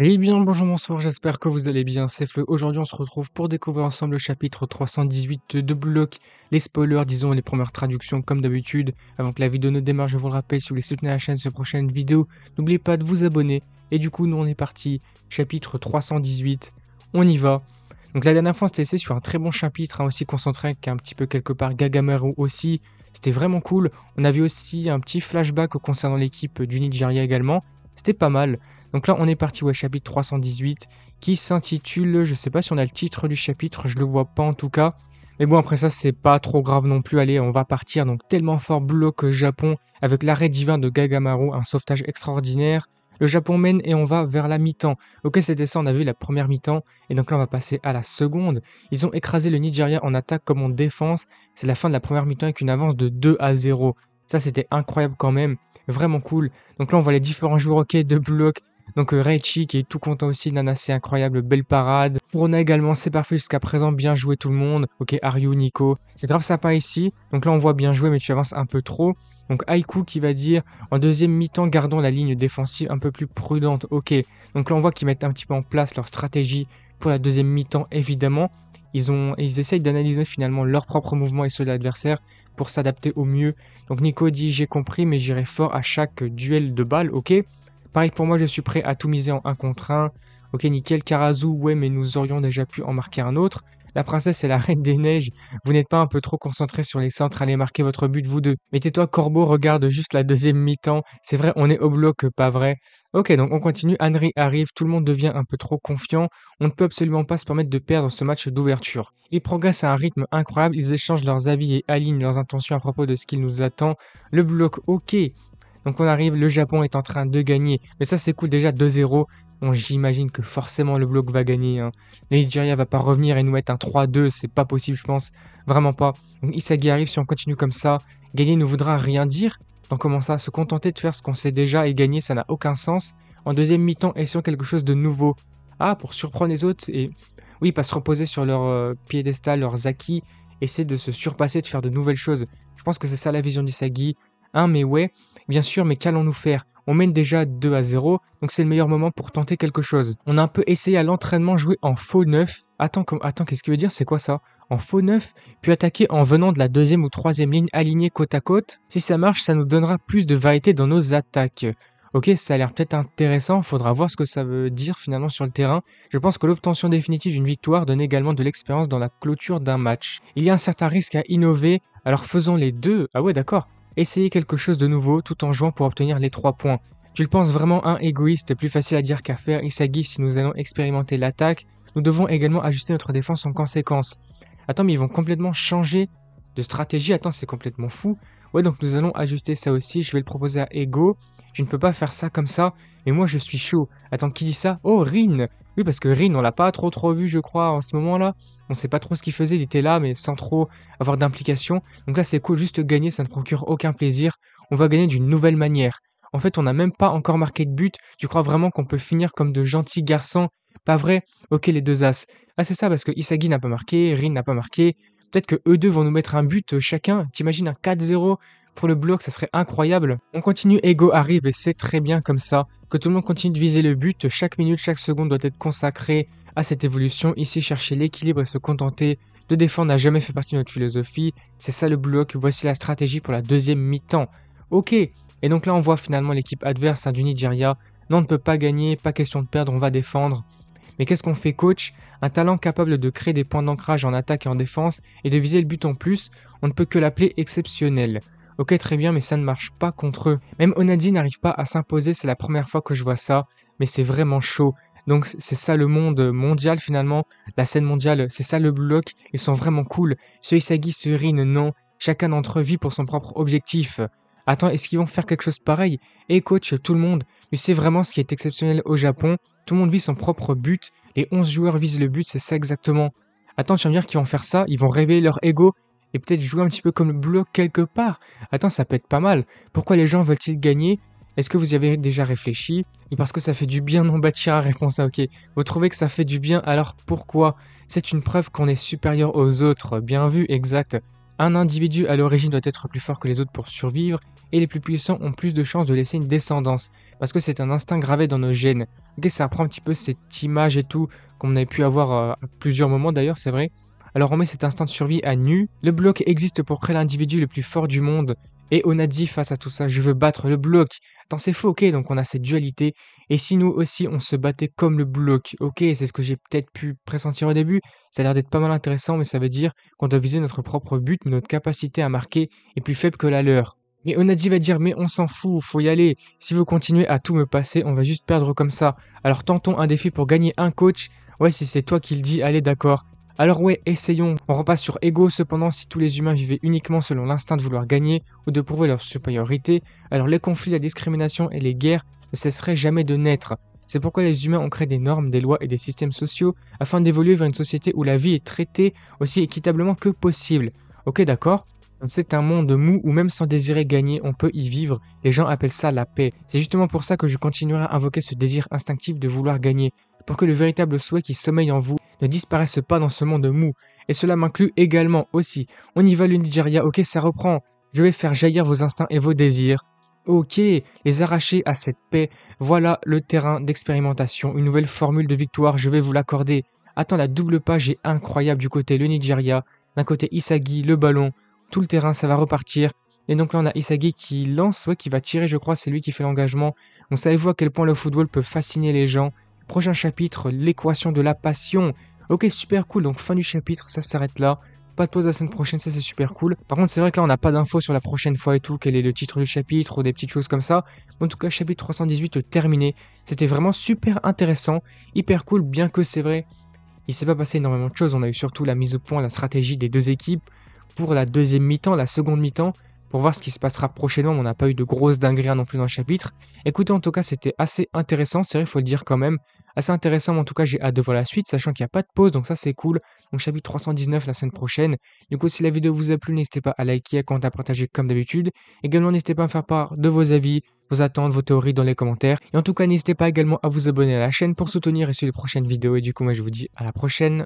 Eh bien, bonjour, bonsoir, j'espère que vous allez bien, c'est Fleu. Aujourd'hui, on se retrouve pour découvrir ensemble le chapitre 318 de Block. Les spoilers, disons, les premières traductions, comme d'habitude. Avant que la vidéo ne démarre, je vous le rappelle, si vous voulez soutenir la chaîne sur la prochaine vidéo, n'oubliez pas de vous abonner. Et du coup, nous, on est parti. Chapitre 318, on y va. Donc, la dernière fois, on s'était laissé sur un très bon chapitre, aussi concentré qu'un petit peu quelque part Gagamaru aussi. C'était vraiment cool. On avait aussi un petit flashback concernant l'équipe du Nigeria également. C'était pas mal. Donc là, on est parti au chapitre 318 qui s'intitule, je sais pas si on a le titre du chapitre, je le vois pas en tout cas. Mais bon, après ça, c'est pas trop grave non plus. Allez, on va partir. Donc tellement fort bloc Japon avec l'arrêt divin de Gagamaru, un sauvetage extraordinaire. Le Japon mène et on va vers la mi-temps. Ok, c'était ça, on a vu la première mi-temps. Et donc là, on va passer à la seconde. Ils ont écrasé le Nigeria en attaque comme en défense. C'est la fin de la première mi-temps avec une avance de 2-0. Ça, c'était incroyable quand même. Vraiment cool. Donc là, on voit les différents joueurs ok de bloc. Donc Reichi qui est tout content aussi, Nana c'est incroyable, belle parade. Furona également, c'est parfait jusqu'à présent, bien joué tout le monde. Ok, Aryu, Nico, c'est grave sympa ici. Donc là on voit bien joué mais tu avances un peu trop. Donc Aiku qui va dire, en deuxième mi-temps, gardons la ligne défensive un peu plus prudente. Ok, donc là on voit qu'ils mettent un petit peu en place leur stratégie pour la deuxième mi-temps évidemment. Ils essayent d'analyser finalement leurs propres mouvements et ceux de l'adversaire pour s'adapter au mieux. Donc Nico dit, j'ai compris mais j'irai fort à chaque duel de balle, ok. Pareil pour moi, je suis prêt à tout miser en 1 contre 1. Ok, nickel. Karazu, ouais, mais nous aurions déjà pu en marquer un autre. La princesse est la reine des neiges. Vous n'êtes pas un peu trop concentré sur les centres. Allez marquer votre but, vous deux. Mais tais-toi, Corbeau, regarde juste la deuxième mi-temps. C'est vrai, on est au bloc, pas vrai. Ok, donc on continue. Henry arrive. Tout le monde devient un peu trop confiant. On ne peut absolument pas se permettre de perdre ce match d'ouverture. Ils progressent à un rythme incroyable. Ils échangent leurs avis et alignent leurs intentions à propos de ce qu'il nous attend. Le bloc, ok. Donc on arrive, le Japon est en train de gagner. Mais ça c'est cool déjà 2-0. Bon, j'imagine que forcément le bloc va gagner. Hein. Le Nigeria va pas revenir et nous mettre un 3-2, c'est pas possible je pense. Vraiment pas. Donc Isagi arrive, si on continue comme ça, gagner ne voudra rien dire. Donc comment ça, se contenter de faire ce qu'on sait déjà et gagner, ça n'a aucun sens. En deuxième mi-temps, essayons quelque chose de nouveau. Ah, pour surprendre les autres et... Oui, pas se reposer sur leur piédestal, leurs acquis, essayer de se surpasser, de faire de nouvelles choses. Je pense que c'est ça la vision d'Isagi. Mais ouais, bien sûr, mais qu'allons-nous faire? On mène déjà 2-0, donc c'est le meilleur moment pour tenter quelque chose. On a un peu essayé à l'entraînement jouer en faux neuf. Attends, qu'est-ce qu'il veut dire? C'est quoi ça? En faux neuf, puis attaquer en venant de la deuxième ou troisième ligne alignée côte à côte. Si ça marche, ça nous donnera plus de variété dans nos attaques. Ok, ça a l'air peut-être intéressant, faudra voir ce que ça veut dire finalement sur le terrain. Je pense que l'obtention définitive d'une victoire donne également de l'expérience dans la clôture d'un match. Il y a un certain risque à innover, alors faisons les deux. Ah ouais, d'accord. Essayer quelque chose de nouveau tout en jouant pour obtenir les 3 points. Tu le penses vraiment égoïste, plus facile à dire qu'à faire, Isagi, si nous allons expérimenter l'attaque, nous devons également ajuster notre défense en conséquence. Attends, mais ils vont complètement changer de stratégie, attends, c'est complètement fou. Ouais, donc nous allons ajuster ça aussi, je vais le proposer à Ego. Tu ne peux pas faire ça comme ça, mais moi je suis chaud. Attends, qui dit ça? Oh, Rin. Oui, parce que Rin, on l'a pas trop vu, je crois, en ce moment-là. On sait pas trop ce qu'il faisait, il était là, mais sans trop avoir d'implication. Donc là, c'est cool, juste gagner, ça ne procure aucun plaisir. On va gagner d'une nouvelle manière. En fait, on n'a même pas encore marqué de but. Tu crois vraiment qu'on peut finir comme de gentils garçons? Pas vrai? Ok, les deux as. Ah, c'est ça, parce que Isagi n'a pas marqué, Rin n'a pas marqué. Peut-être que eux deux vont nous mettre un but chacun. T'imagines un 4-0 pour le bloc, ça serait incroyable. On continue, Ego arrive et c'est très bien comme ça. Que tout le monde continue de viser le but. Chaque minute, chaque seconde doit être consacrée à cette évolution. Ici, chercher l'équilibre et se contenter de défendre n'a jamais fait partie de notre philosophie. C'est ça le bloc. Voici la stratégie pour la deuxième mi-temps. Ok. Et donc là, on voit finalement l'équipe adverse du Nigeria. Non, on ne peut pas gagner, pas question de perdre, on va défendre. Mais qu'est-ce qu'on fait, coach? Un talent capable de créer des points d'ancrage en attaque et en défense et de viser le but en plus, on ne peut que l'appeler exceptionnel. Ok, très bien, mais ça ne marche pas contre eux. Même Onadi n'arrive pas à s'imposer, c'est la première fois que je vois ça, mais c'est vraiment chaud. Donc c'est ça le monde mondial finalement, la scène mondiale, c'est ça le bloc, ils sont vraiment cool. Ce Isagi, ce Rin, non, chacun d'entre eux vit pour son propre objectif. Attends, est-ce qu'ils vont faire quelque chose pareil? Et coach, tout le monde, tu sais vraiment ce qui est exceptionnel au Japon, tout le monde vit son propre but, les 11 joueurs visent le but, c'est ça exactement. Attends, tu vas me dire qu'ils vont faire ça, ils vont révéler leur ego et peut-être jouer un petit peu comme le bloc quelque part. Attends, ça peut être pas mal. Pourquoi les gens veulent-ils gagner? Est-ce que vous y avez déjà réfléchi? Et parce que ça fait du bien, non, Bachira répond ça, ok. Vous trouvez que ça fait du bien, alors pourquoi? C'est une preuve qu'on est supérieur aux autres. Bien vu, exact. Un individu à l'origine doit être plus fort que les autres pour survivre, et les plus puissants ont plus de chances de laisser une descendance. parce que c'est un instinct gravé dans nos gènes. Ok, ça reprend un petit peu cette image et tout qu'on avait pu avoir à plusieurs moments d'ailleurs, c'est vrai. Alors on met cet instinct de survie à nu. Le bloc existe pour créer l'individu le plus fort du monde. Et on a dit face à tout ça, je veux battre le bloc. Attends, c'est faux, ok, donc on a cette dualité. Et si nous aussi on se battait comme le bloc, ok, c'est ce que j'ai peut-être pu pressentir au début. Ça a l'air d'être pas mal intéressant, mais ça veut dire qu'on doit viser notre propre but, mais notre capacité à marquer est plus faible que la leur. Mais Onadi va dire, mais on s'en fout, faut y aller. Si vous continuez à tout me passer, on va juste perdre comme ça. Alors tentons un défi pour gagner un coach. Ouais, si c'est toi qui le dis, allez d'accord. Alors ouais, essayons. On repasse sur Ego, cependant, si tous les humains vivaient uniquement selon l'instinct de vouloir gagner ou de prouver leur supériorité, alors les conflits, la discrimination et les guerres ne cesseraient jamais de naître. C'est pourquoi les humains ont créé des normes, des lois et des systèmes sociaux afin d'évoluer vers une société où la vie est traitée aussi équitablement que possible. Ok, d'accord? Donc c'est un monde mou où même sans désirer gagner, on peut y vivre. Les gens appellent ça la paix. C'est justement pour ça que je continuerai à invoquer ce désir instinctif de vouloir gagner, pour que le véritable souhait qui sommeille en vous ne disparaisse pas dans ce monde mou. Et cela m'inclut également aussi. On y va le Nigeria, ok, ça reprend. Je vais faire jaillir vos instincts et vos désirs. Ok, les arracher à cette paix. Voilà le terrain d'expérimentation, une nouvelle formule de victoire, je vais vous l'accorder. Attends, la double page est incroyable du côté le Nigeria, d'un côté Isagi, le ballon, tout le terrain, ça va repartir. Et donc là, on a Isagi qui lance, ouais, qui va tirer, je crois, c'est lui qui fait l'engagement. Donc savez-vous à quel point le football peut fasciner les gens? Prochain chapitre, l'équation de la passion. Ok, super cool, donc fin du chapitre, ça s'arrête là. Pas de pause la semaine prochaine, ça c'est super cool. Par contre, c'est vrai que là, on n'a pas d'infos sur la prochaine fois et tout, quel est le titre du chapitre ou des petites choses comme ça. En tout cas, chapitre 318 terminé. C'était vraiment super intéressant, hyper cool, bien que c'est vrai, il s'est pas passé énormément de choses. On a eu surtout la mise au point, la stratégie des deux équipes pour la deuxième mi-temps, la seconde mi-temps, pour voir ce qui se passera prochainement. Mais on n'a pas eu de grosses dingueries non plus dans le chapitre. Écoutez, en tout cas, c'était assez intéressant. C'est vrai, il faut le dire quand même. Assez intéressant, mais en tout cas, j'ai hâte de voir la suite, sachant qu'il n'y a pas de pause, donc ça c'est cool. Donc chapitre 319 la semaine prochaine. Du coup, si la vidéo vous a plu, n'hésitez pas à liker, à commenter, à partager comme d'habitude. Également, n'hésitez pas à me faire part de vos avis, vos attentes, vos théories dans les commentaires. Et en tout cas, n'hésitez pas également à vous abonner à la chaîne pour soutenir et suivre les prochaines vidéos. Et du coup, moi je vous dis à la prochaine.